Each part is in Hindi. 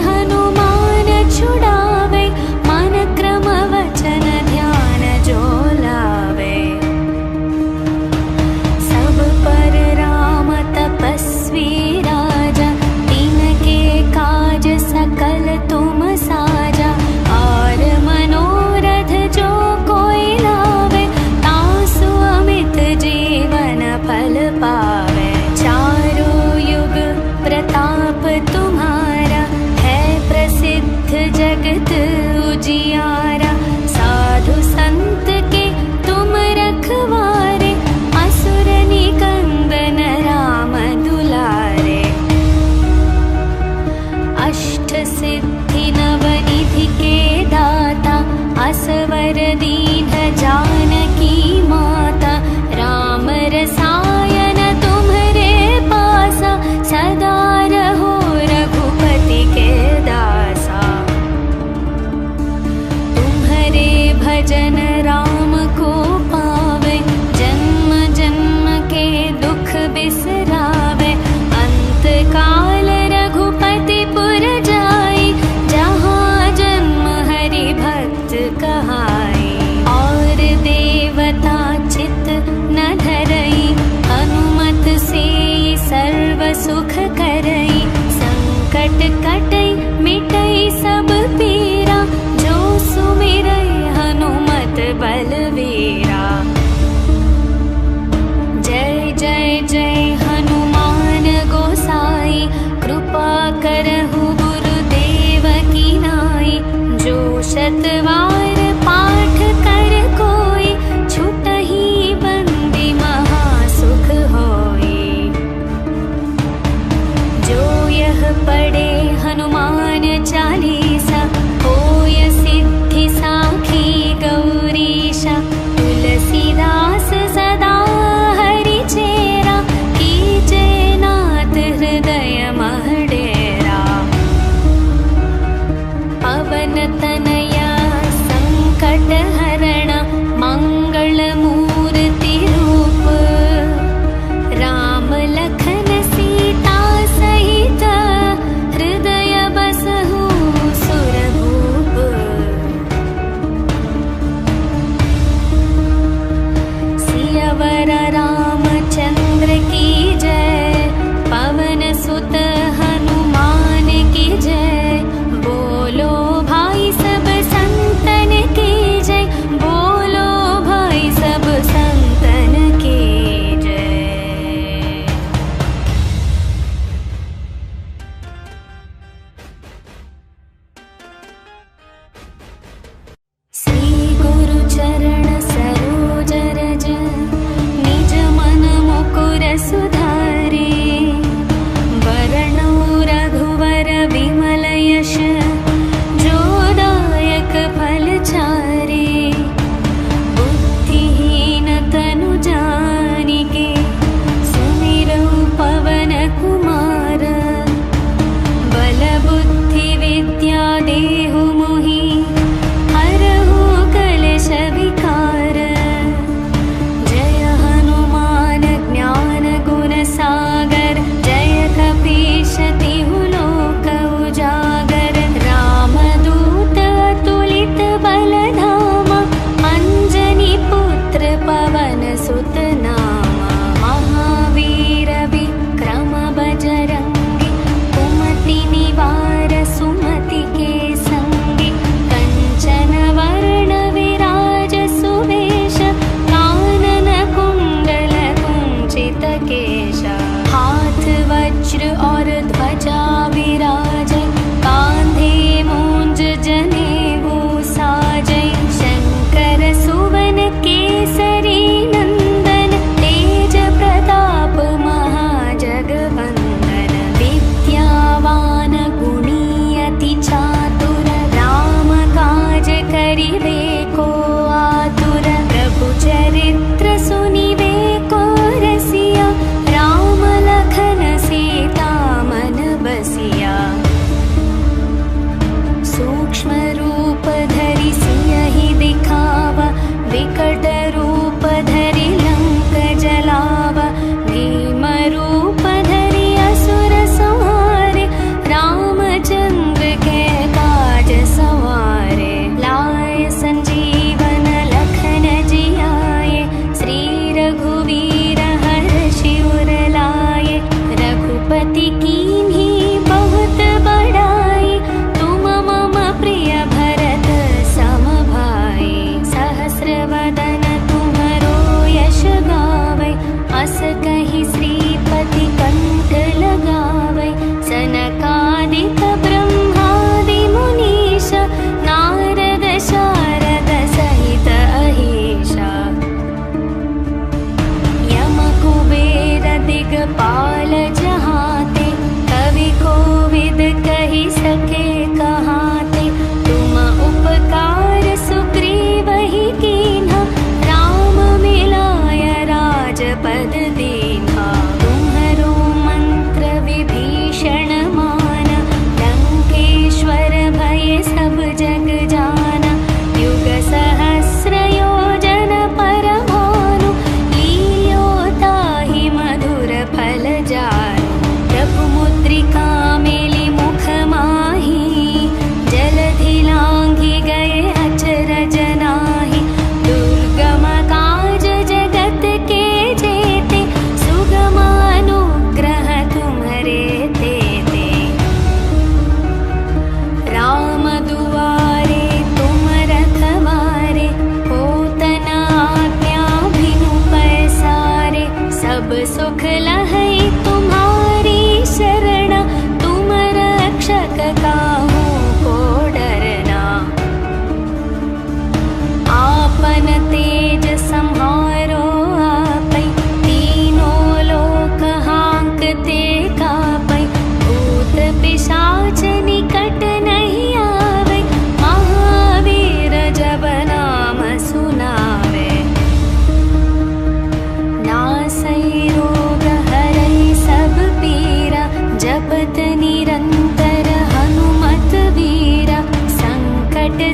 हनुमान छुड़ावे, मन क्रम वचन ध्यान जो लावे। सब पर राम तपस्वी राजा, तिनके काज सकल तुम साजा। और मनोरथ जो कोई लावे, तासु अमित जीवन फल पावे। चारों युग प्रताप तुम्हारा, है प्रसिद्ध जगत उजियारा। साधु संत के तुम रखवारे, असुर निकंदन राम दुलारे। अष्ट सिद्धि नवनिधि के दाता, असवर दीन जानकी माता। राम रसायन तुम्हरे पासा, सदा रहो रघुपति के दासा।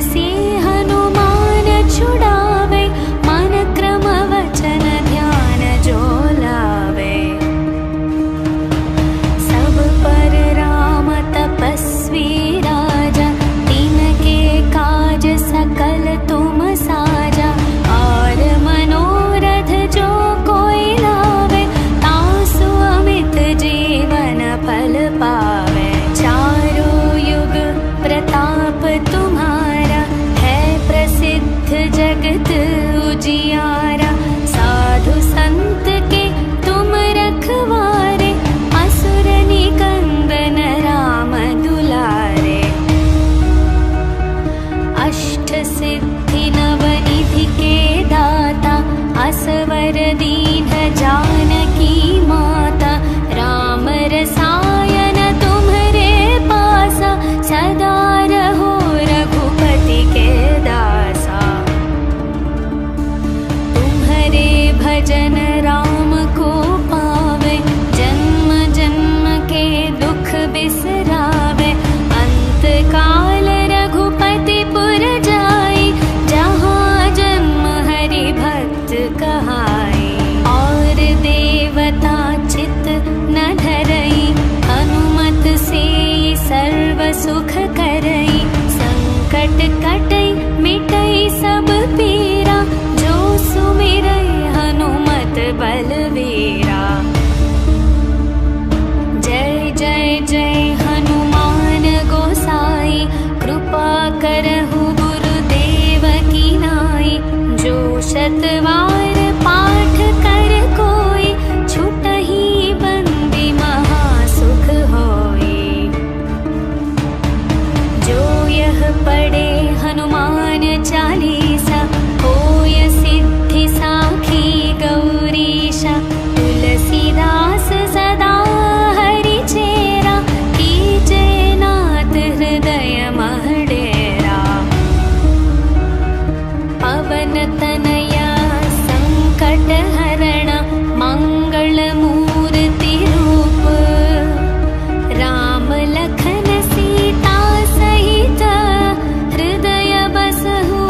से हनुमान छुड़ावे, मन क्रम वचन ध्यान जो लावे। सब पर राम तपस्वी राजा, तिनके काज सकल तुम साजा। और मनोरथ जो कोई लावे, तासु अमित जीवन फल पावे। चारों युग प्रताप तुम्हारा, है प्रसिद्ध जगत उजियारा। साधु संत के तुम रखवारे, असुर निकंदन राम दुलारे। अष्ट सिद्धि नवनिधि के दाता, असवर दीन जानकी माता। राम रसायन तुम्हरे पासा, सदा रहो रघुपति के दासा। तुम्हरे भजन राम को पावे, जन्म जन्म के दुख बिसरावे। अंत काल रघुपति पुर जाई, जहाँ जन्म हरि भक्त कहाई। और देवता चित न धरई, हनुमत से सर्व सुख करई। संकट कटई मिटई सब पीरा, जो सुमिरई हनुमत बलवीरा। जय जय जय हनुमान गोसाई, कृपा करहु गुरुदेव की नाई। जो शतवार पाठ कर कोई, छुटहि बंदी महासुख होई। जो यह पढ़े हनुमान चालीसा, होय सिद्धि साखी गौरीशा। तुलसीदास सदा हरि चेरा, कीजे नाथ हृदय मह डेरा। पवन तनया संकट हरण, मंगल मूर्ति रूप। राम लखन सीता सहित, हृदय बसहु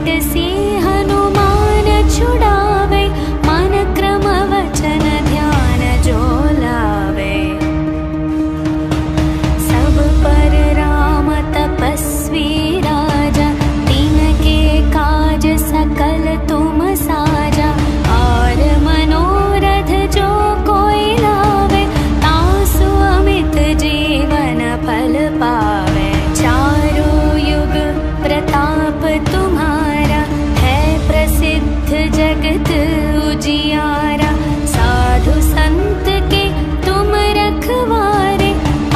मिट से हनुमान छुड़ावे, मन क्रम वचन ध्यान जो लावे। सब पर राम तपस्वी राजा, तिनके काज सकल तुम साजा। और मनोरथ जो कोई लावे, तासु अमित जीवन फल पावे। चारों युग प्रताप तुम्हारा, है प्रसिद्ध जगत उजियारा। साधु संत के तुम रखवारे,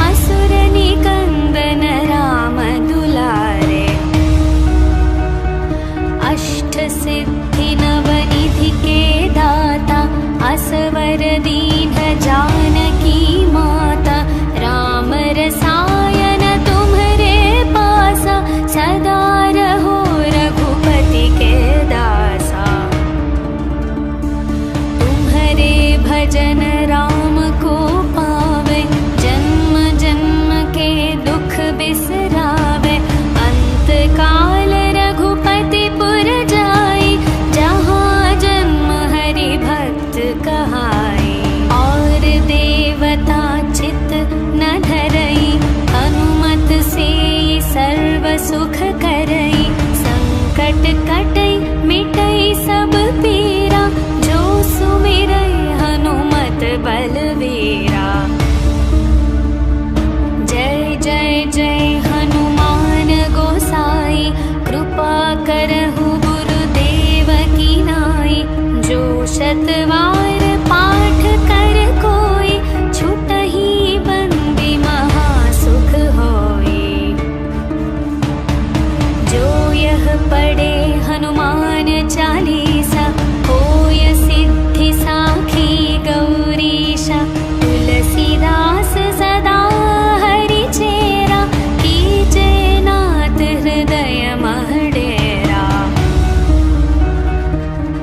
असुर निकंदन राम दुलारे। अष्ट सिद्धि नवनिधि के दाता, असवर दीन जानकी माता। राम रसायन तुम्हरे पासा, सदा रहो रघुपति के दासा। तुम्हरे भजन राम को पावे, जन्म जन्म के दुख बिसरावे। अंत काल रघुपति पुर जाई, जहाँ जन्म हरि भक्त कहाई। और देवता चित न धरई, हनुमत से सर्व सुख करई। संकट कटई मिटई सब पीरा, जो सुमिरई हनुमत बलवीरा। जय जय जय हनुमान गोसाई, कृपा करहु गुरुदेव की नाई। जो शतवार पाठ कर कोई, छुटहि बंदी महासुख होई। जो यह पढ़े हनुमान चालीसा, होय सिद्धि साखी गौरीशा। तुलसीदास सदा हरि चेरा, कीजे नाथ हृदय मह डेरा।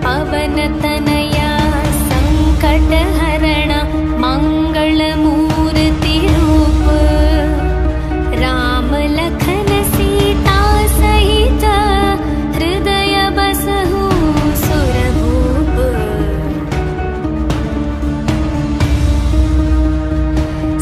पवन तनया संकट हरण, मंगल मूर्ति रूप। राम लखन सीता सहित, हृदय बसहु सुरभूप।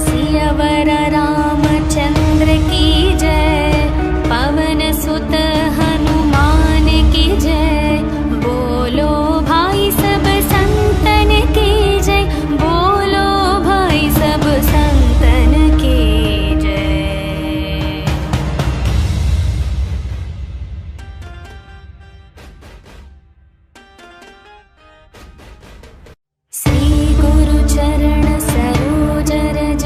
सियावर रामचंद्र की जय, पवन सुत हनुमान की जय। बोलो भाई सब संतन की जय, बोलो भाई सब संतन की जय। श्री गुरु चरण सरोज रज,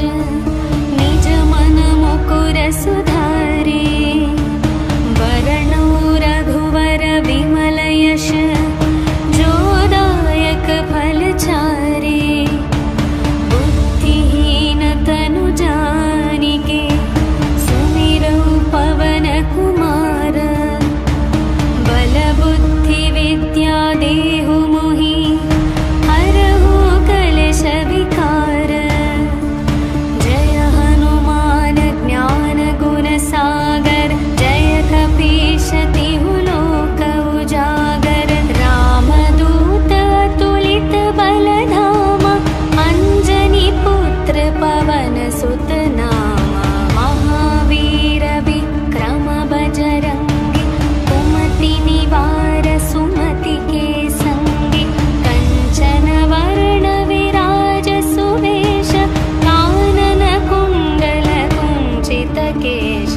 निज मन मुकुर सुधारे। वरणो रघुवर विमल यश, जो दायक फल चारे। बुद्धिहीन तनु जानिके, सुमिरौ पवन कुमार। बल बुद्धि विद्या देहु मोहि, हरहु कलेश विकार। जय हनुमान ज्ञान गुण सागर, जय कपीश तिहु लोक उजागर। रामदूत अतुलित बल धामा, अंजनी पुत्र पवन सुत नामा। महावीर विक्रम बजरंगी, कुमति निवार सुमति के संगी। कंचन वर्ण विराज सुवेश, कानन कुंडल कुंचित केश।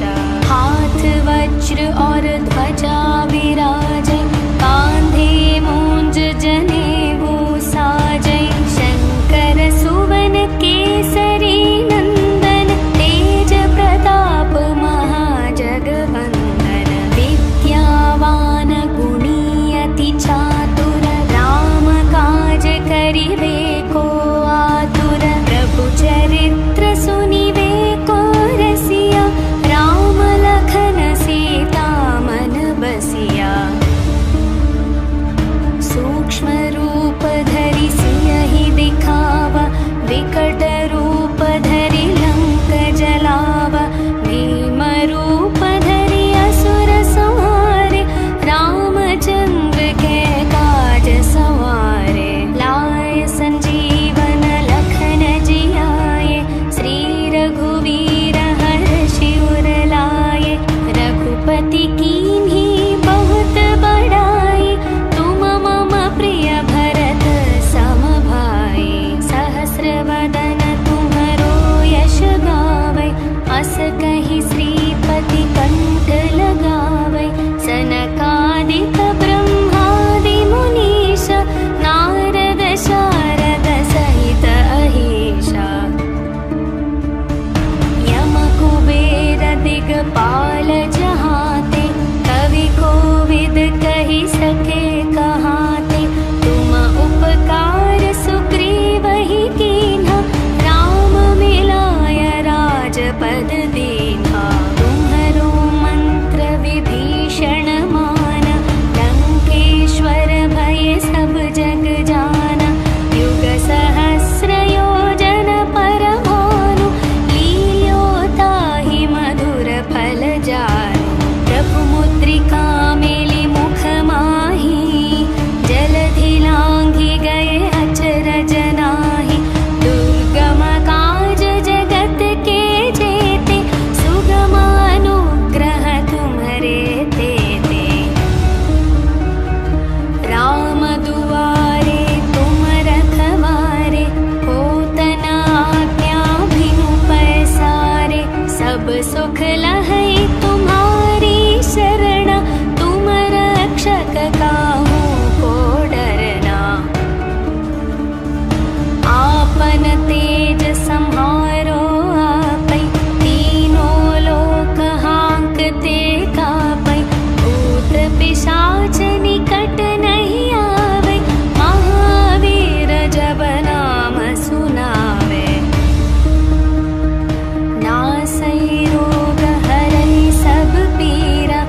हाथ वज्र और ध्वजा विराजै, कांधे मूंज जनेऊ साजै। शंकर सुवन केसरी नंदन, तेज प्रताप महाजगवंदन। विद्यावान गुणी अति चातुर, राम काज करिवे को आतुर। प्रभु चरित्र सुनिवे को रसिया, राम लखन सीता मन ताहि श्रीपति कंठ लगावै। सनकादिक ब्रह्मादि मुनीश नारद शारद सहित अहीशा। यम कुबेर दिगपाल जहाते कवि कोविद कहि सके कहाते। तुम उपकार सुग्रीवहि कीन्हा राम मिलाय राजपद दीन्हा। तुम्हरो मंत्र विभीषण माना लंकेश्वर भय सब जग जाना। युग सहस्र योजन पर भानु लील्यो ताहि मधुर फल जानु। प्रभु मुद्रिका मेलि मुख माहि जलधि लांघि गए अचरज नाहि। दुर्गम काज जगत के जेते सुगम अनुग्रह तुम्हरे तेते। राम दुआरे तुम रखवारे होत न आज्ञा बिनु पैसारे। सब सुख लहै तुम्हारी शरण तुम रक्षक काहू को डरना। आपन तेज सम्हारो आपै तीनों लोक हांकते कापै। भूत पिशाच निकट नहीं आवे महावीर जब नाम सुनावे। नासै रोग हरै सब पीरा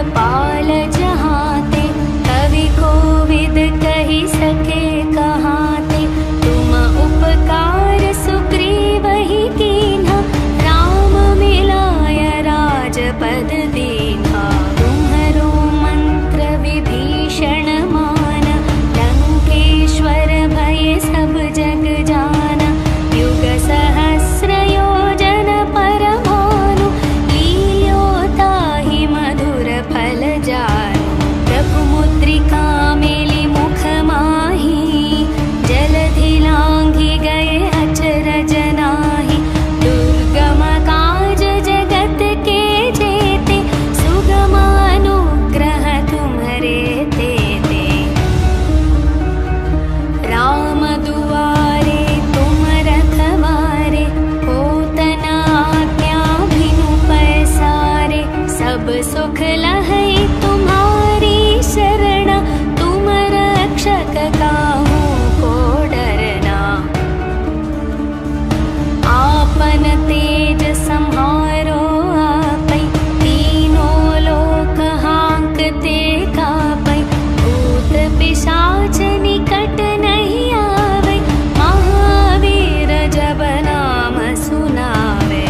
पाल जहाते, कवि कोविद कही सके कहाते। तुम उपकार सुग्रीव ही कीन्हा, राम मिलाय राजपद दीन्हा। तुम्हरो मंत्र विभीषण माना, लंकेश्वर भय सब जग जाना। युग सहस्र योजन पर भानु, लील्यो ताहि मधुर फल जानु। प्रभु मुद्रिका मेलि मुख माहि, जलधि लांघि गए अचरज नाहि। दुर्गम काज जगत के जेते, सुगम अनुग्रह तुम्हरे तेते। राम दुआरे तुम रखवारे, होत न आज्ञा बिनु पैसारे। सब सुख लहै तुम्हारी शरणा, तुम रक्षक काहू को डरना। आपन तेज सम्हारो आपै, तीनों लोक हांकते कापै। भूत पिशाच निकट नहीं आवे, महावीर जब नाम सुनावे।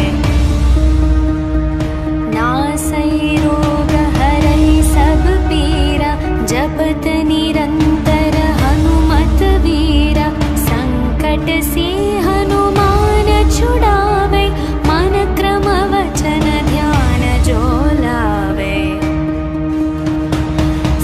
नासै रोग हरै सब पीरा, जपत निरंतर हनुमत वीरा। संकट से हनुमान छुड़ावे, मन क्रम वचन ध्यान जो लावे।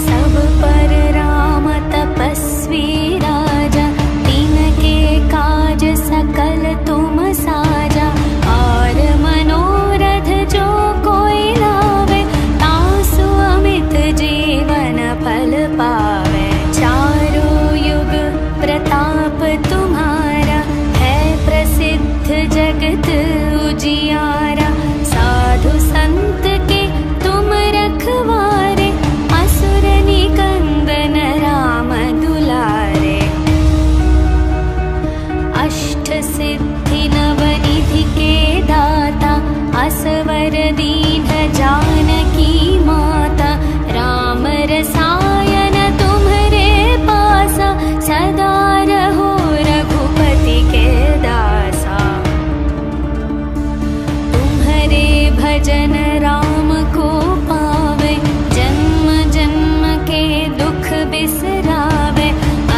सब पर राम तपस्वी राजा, तिनके काज सकल तुम साजा। और मनोरथ जो कोई लावे, तासु अमित जीवन फल पावे। चारों युग प्रताप तुम्हारा, है प्रसिद्ध जगत उजियारा। साधु संत के तुम रखवारे, असुर निकंदन राम दुलारे। अष्ट सिद्धि नवनिधि के दाता, असवर दीन जानकी माता। राम रसायन तुम्हरे पासा, सदा रहो रघुपति के दासा। तुम्हरे भजन राम को पावे, जन्म जन्म के दुख बिसरावे।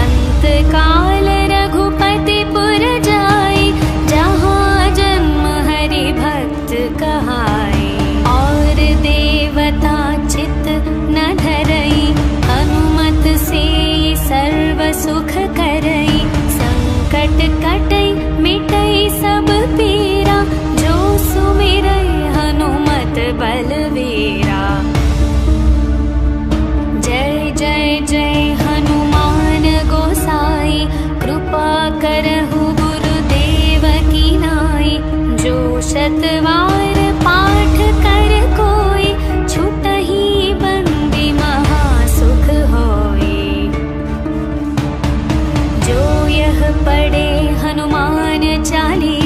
अंत काल रघुपति पुर जाई, जहाँ जन्म हरि भक्त कहाई। और देवता चित न धरई, हनुमत से सर्व सुख करई। संकट कटई मिटई सब पीरा, जो सुमिरई हनुमत बलवीरा। जय जय जय हनुमान गोसाई, कृपा करहु गुरुदेव की नाई। जो शतवार पाठ कर कोई, छुटहि बंदी महासुख होई। जो यह पढ़े हनुमान चालीसा,